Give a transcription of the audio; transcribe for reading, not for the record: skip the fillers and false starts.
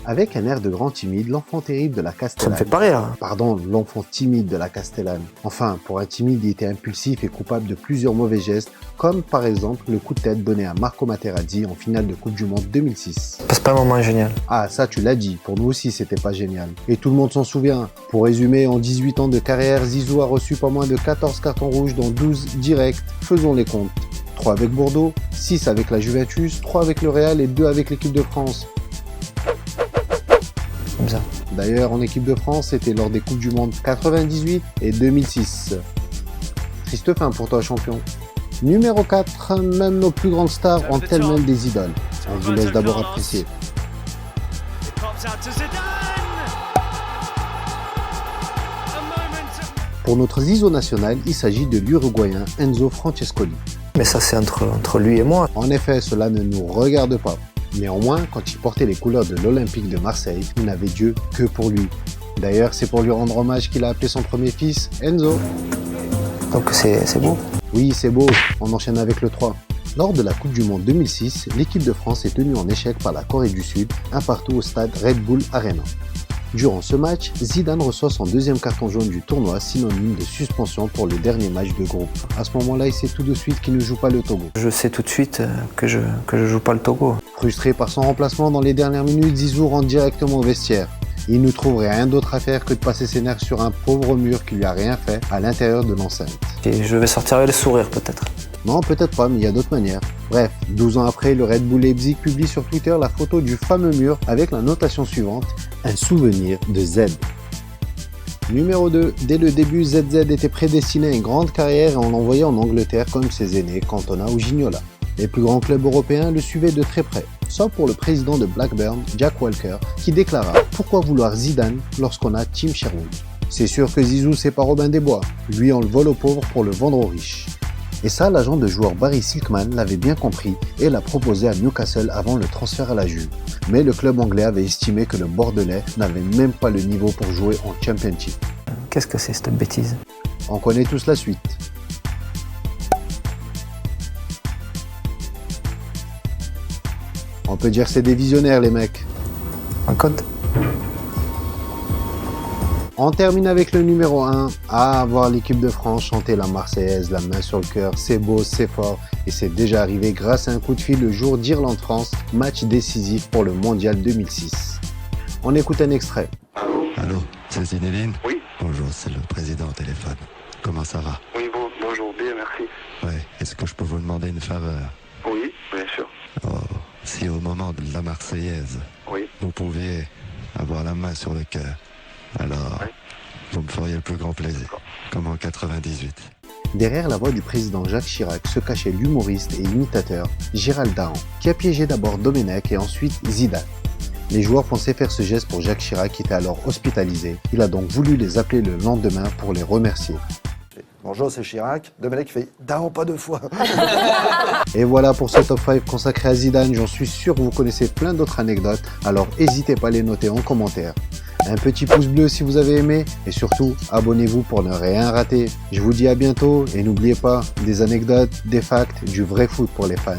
Avec un air de grand timide, l'enfant terrible de la Castellane... Ça me fait pas rire. Pardon, l'enfant timide de la Castellane. Enfin, pour un timide, il était impulsif et coupable de plusieurs mauvais gestes, comme par exemple le coup de tête donné à Marco Materazzi en finale de Coupe du Monde 2006. C'est pas un moment génial. Ah, ça tu l'as dit, pour nous aussi c'était pas génial. Et tout le monde s'en souvient. Pour résumer, en 18 ans de carrière, Zizou a reçu pas moins de 14 cartons rouges dans 12 directs. Faisons les comptes. 3 avec Bordeaux, 6 avec la Juventus, 3 avec le Real et 2 avec l'équipe de France. Comme ça. D'ailleurs, en équipe de France, c'était lors des Coupes du Monde 98 et 2006. Triste fin pour toi, champion. Numéro 4, même nos plus grandes stars ont elles-mêmes des idoles. On vous laisse d'abord apprécier. Pour notre Zizou national, il s'agit de l'Uruguayen Enzo Francescoli. Mais ça, c'est entre lui et moi. En effet, cela ne nous regarde pas. Néanmoins, quand il portait les couleurs de l'Olympique de Marseille, il n'avait Dieu que pour lui. D'ailleurs, c'est pour lui rendre hommage qu'il a appelé son premier fils Enzo. Donc c'est beau. Oui, c'est beau. On enchaîne avec le 3. Lors de la Coupe du Monde 2006, l'équipe de France est tenue en échec par la Corée du Sud, un partout au stade Red Bull Arena. Durant ce match, Zidane reçoit son deuxième carton jaune du tournoi, synonyme de suspension pour le dernier match de groupe. À ce moment-là, il sait tout de suite qu'il ne joue pas le Togo. Je sais tout de suite que je joue pas le Togo. Frustré par son remplacement dans les dernières minutes, Zizou rentre directement au vestiaire. Il ne trouve rien d'autre à faire que de passer ses nerfs sur un pauvre mur qui lui a rien fait à l'intérieur de l'enceinte. Et je vais sortir avec le sourire peut-être. Non, peut-être pas, mais il y a d'autres manières. Bref, 12 ans après, le Red Bull Leipzig publie sur Twitter la photo du fameux mur avec la notation suivante, un souvenir de Z. Numéro 2, dès le début, ZZ était prédestiné à une grande carrière et on l'envoyait en Angleterre comme ses aînés, Cantona ou Gignola. Les plus grands clubs européens le suivaient de très près, sauf pour le président de Blackburn, Jack Walker, qui déclara « Pourquoi vouloir Zidane lorsqu'on a Tim Sherwood ?» C'est sûr que Zizou c'est pas Robin des Bois, lui on le vole aux pauvres pour le vendre aux riches. Et ça, l'agent de joueur Barry Silkman l'avait bien compris et l'a proposé à Newcastle avant le transfert à la Juve. Mais le club anglais avait estimé que le Bordelais n'avait même pas le niveau pour jouer en Championship. Qu'est-ce que c'est cette bêtise? On connaît tous la suite. On peut dire que c'est des visionnaires les mecs. Un code? On termine avec le numéro 1, à voir l'équipe de France chanter la Marseillaise, la main sur le cœur, c'est beau, c'est fort, et c'est déjà arrivé grâce à un coup de fil le jour d'Irlande-France, match décisif pour le Mondial 2006. On écoute un extrait. Allô, c'est Zinedine? Oui. Bonjour, c'est le président au téléphone. Comment ça va? Oui, bonjour, bien, merci. Ouais, est-ce que je peux vous demander une faveur? Oui, bien sûr. Oh, si au moment de la Marseillaise, Oui. vous pouviez avoir la main sur le cœur, alors Oui. vous me feriez le plus grand plaisir, comme en 98. Derrière la voix du président Jacques Chirac se cachait l'humoriste et imitateur Gérald Dahan, qui a piégé d'abord Domenech et ensuite Zidane. Les joueurs pensaient faire ce geste pour Jacques Chirac qui était alors hospitalisé. Il a donc voulu les appeler le lendemain pour les remercier. Bonjour, c'est Chirac. Domenech fait « Dahan, pas deux fois !» Et voilà pour ce top 5 consacré à Zidane. J'en suis sûr que vous connaissez plein d'autres anecdotes, alors n'hésitez pas à les noter en commentaire. Un petit pouce bleu si vous avez aimé et surtout abonnez-vous pour ne rien rater. Je vous dis à bientôt et n'oubliez pas, des anecdotes, des facts, du vrai foot pour les fans.